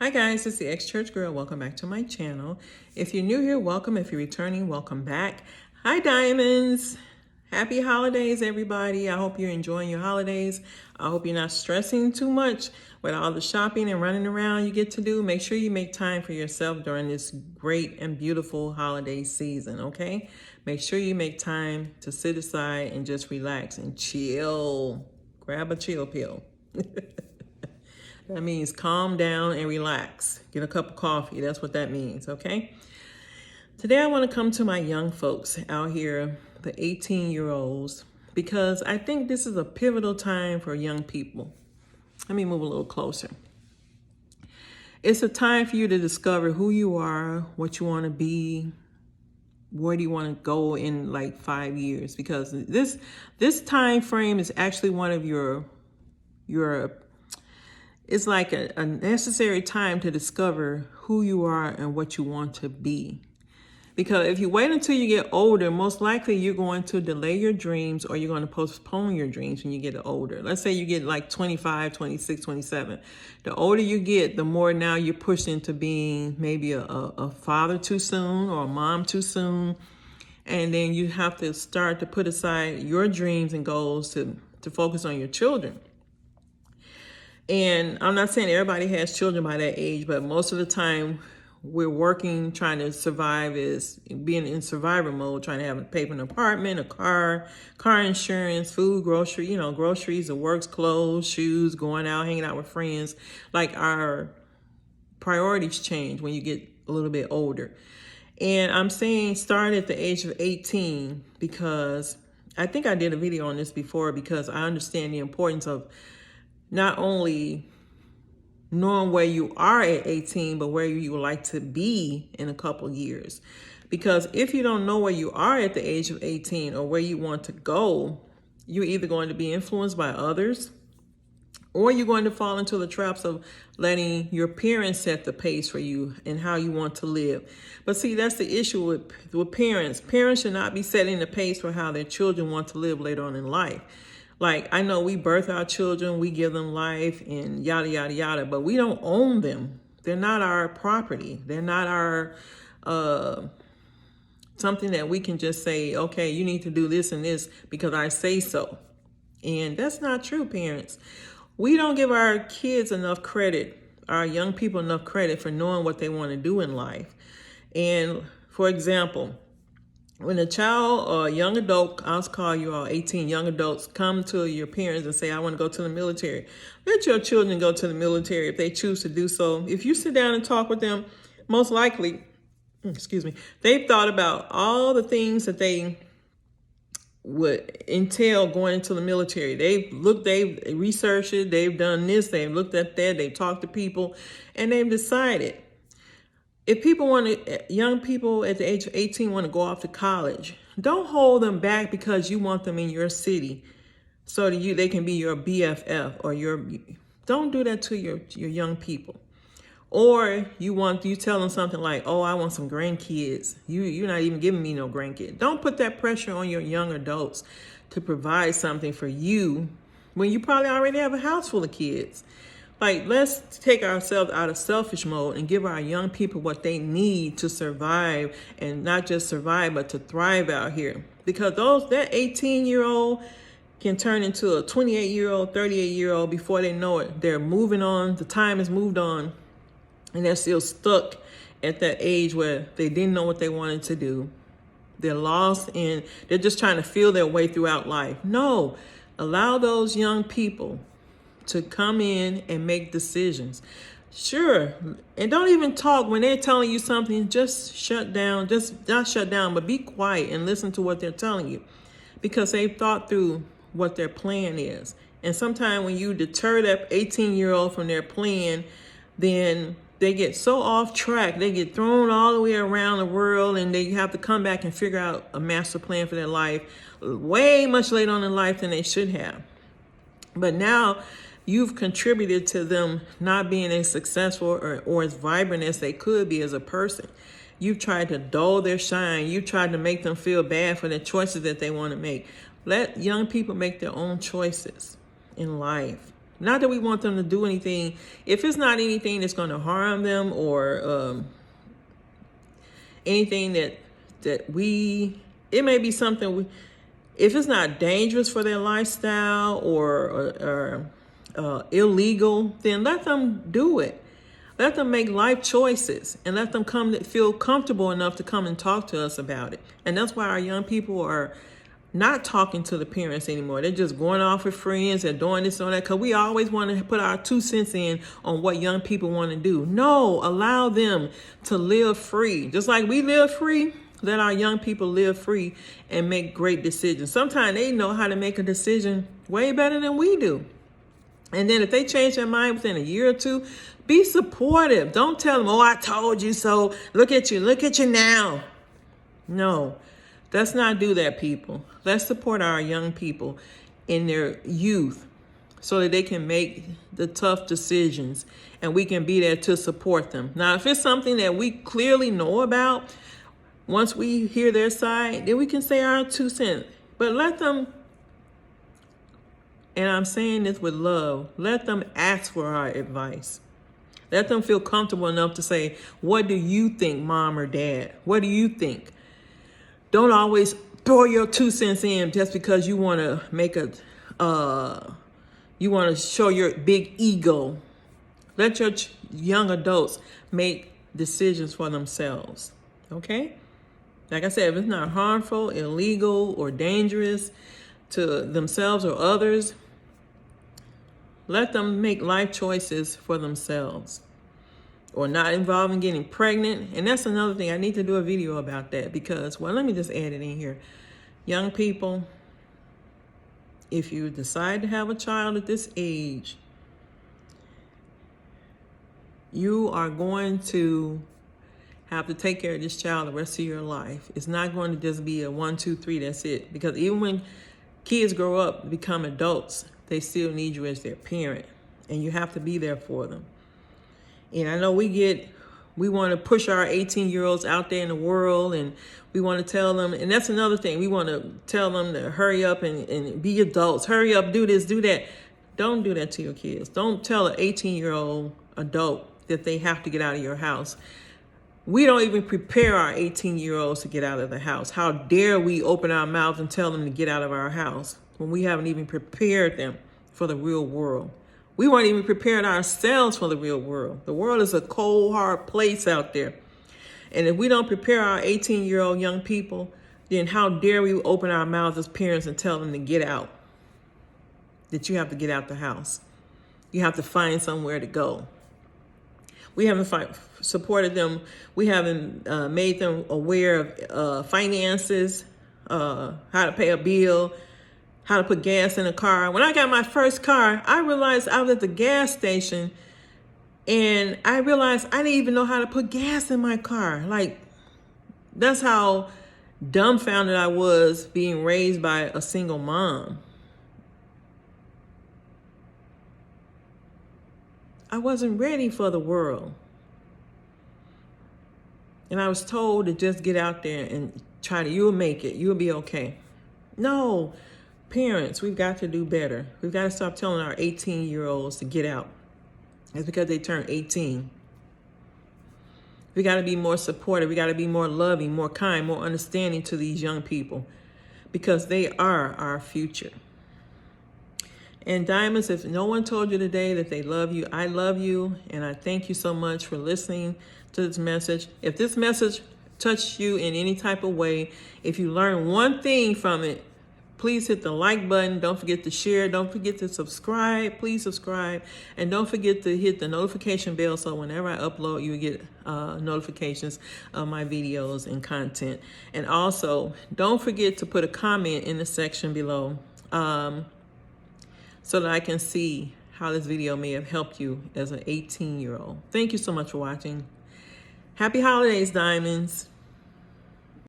Hi guys, it's the Ex-Church Girl. Welcome back to my channel. If you're new here, welcome. If you're returning, welcome back. Hi Diamonds. Happy holidays, everybody. I hope you're enjoying your holidays. I hope you're not stressing too much with all the shopping and running around you get to do. Make sure you make time for yourself during this great and beautiful holiday season, okay? Make sure you make time to sit aside and just relax and chill. Grab a chill pill. That means calm down and relax. Get a cup of coffee. That's what that means, okay? Today I want to come to my young folks out here, the 18-year-olds, because I think this is a pivotal time for young people. Let me move a little closer. It's a time for you to discover who you are, what you want to be, where do you want to go in like 5 years, because this time frame is actually one of your it's like a necessary time to discover who you are and what you want to be. Because if you wait until you get older, most likely you're going to delay your dreams, or you're going to postpone your dreams when you get older. Let's say you get like 25, 26, 27. The older you get, the more now you're pushed into being maybe a father too soon or a mom too soon. And then you have to start to put aside your dreams and goals to focus on your children. And I'm not saying everybody has children by that age, but most of the time we're working, trying to survive, is being in survivor mode, trying to pay for an apartment, a car insurance, food, groceries, the works, clothes, shoes, going out, hanging out with friends. Like, our priorities change when you get a little bit older. And I'm saying start at the age of 18, because I think I did a video on this before, because I understand the importance of not only knowing where you are at 18, but where you would like to be in a couple years. Because if you don't know where you are at the age of 18 or where you want to go, you're either going to be influenced by others, or you're going to fall into the traps of letting your parents set the pace for you and how you want to live. But see, that's the issue with parents. Parents should not be setting the pace for how their children want to live later on in life. Like, I know we birth our children, we give them life and yada, yada, yada, but we don't own them. They're not our property. They're not our, something that we can just say, okay, you need to do this and this because I say so. And that's not true, parents. We don't give our kids enough credit, our young people enough credit for knowing what they want to do in life. And for example, when a child or a young adult, I'll call you all 18 young adults, come to your parents and say, I want to go to the military. Let your children go to the military if they choose to do so. If you sit down and talk with them, most likely, they've thought about all the things that they would entail going into the military. They've researched it, they've done this, they've looked at that, they've talked to people, and they've decided. If young people at the age of 18 want to go off to college, don't hold them back because you want them in your city so that they can be your BFF or don't do that to your young people. Or you tell them something like, oh, I want some grandkids. You're not even giving me no grandkids. Don't put that pressure on your young adults to provide something for you when you probably already have a house full of kids. Like, let's take ourselves out of selfish mode and give our young people what they need to survive, and not just survive, but to thrive out here. Because that 18-year-old can turn into a 28-year-old, 38-year-old before they know it. They're moving on. The time has moved on, and they're still stuck at that age where they didn't know what they wanted to do. They're lost, and they're just trying to feel their way throughout life. No, allow those young people to come in and make decisions. Sure. And don't even talk when they're telling you something. Just shut down. Just not shut down, but be quiet and listen to what they're telling you, because they've thought through what their plan is. And sometimes when you deter that 18-year-old from their plan, then they get so off track. They get thrown all the way around the world, and they have to come back and figure out a master plan for their life way much later on in life than they should have. But now you've contributed to them not being as successful or as vibrant as they could be as a person. You've tried to dull their shine. You've tried to make them feel bad for the choices that they want to make. Let young people make their own choices in life. Not that we want them to do anything. If it's not anything that's going to harm them or anything that we, it may be something we, if it's not dangerous for their lifestyle or illegal, then let them do it. Let them make life choices and let them feel comfortable enough to come and talk to us about it. And that's why our young people are not talking to the parents anymore. They're just going off with friends and doing this and that, because we always want to put our 2 cents in on what young people want to do. No, allow them to live free. Just like we live free, let our young people live free and make great decisions. Sometimes they know how to make a decision way better than we do. And then if they change their mind within a year or two, be supportive. Don't tell them, oh, I told you so. Look at you now. No, let's not do that, people. Let's support our young people in their youth so that they can make the tough decisions and we can be there to support them. Now, if it's something that we clearly know about, once we hear their side, then we can say our 2 cents. But let them, and I'm saying this with love, let them ask for our advice. Let them feel comfortable enough to say, what do you think, mom or dad? What do you think? Don't always throw your 2 cents in just because you want to make you want to show your big ego. Let your young adults make decisions for themselves, okay? Like I said, if it's not harmful, illegal, or dangerous to themselves or others, let them make life choices for themselves, or not involving getting pregnant. And that's another thing. I need to do a video about that because, well, let me just add it in here. Young people, if you decide to have a child at this age, you are going to have to take care of this child the rest of your life. It's not going to just be a 1, 2, 3, that's it. Because even when kids grow up, become adults, they still need you as their parent, and you have to be there for them. And I know we want to push our 18-year-olds out there in the world, and we want to tell them, and that's another thing, we want to tell them to hurry up and be adults, hurry up, do this, do that. Don't do that to your kids. Don't tell an 18-year-old adult that they have to get out of your house. We don't even prepare our 18-year-olds to get out of the house. How dare we open our mouths and tell them to get out of our house when we haven't even prepared them for the real world? We weren't even prepared ourselves for the real world. The world is a cold, hard place out there. And if we don't prepare our 18-year-old young people, then how dare we open our mouths as parents and tell them to get out? That you have to get out the house. You have to find somewhere to go. We haven't supported them. We haven't made them aware of finances, how to pay a bill, how to put gas in a car. When I got my first car, I realized I was at the gas station and I realized I didn't even know how to put gas in my car. Like, that's how dumbfounded I was being raised by a single mom. I wasn't ready for the world. And I was told to just get out there and you'll make it, you'll be okay. No, parents, we've got to do better. We've got to stop telling our 18-year-olds to get out. It's because they turned 18. We got to be more supportive. We got to be more loving, more kind, more understanding to these young people because they are our future. And Diamonds, if no one told you today that they love you, I love you. And I thank you so much for listening to this message. If this message touched you in any type of way, if you learn one thing from it, please hit the like button. Don't forget to share. Don't forget to subscribe. Please subscribe. And don't forget to hit the notification bell so whenever I upload, you get notifications of my videos and content. And also, don't forget to put a comment in the section below so that I can see how this video may have helped you as an 18-year-old. Thank you so much for watching. Happy holidays, Diamonds.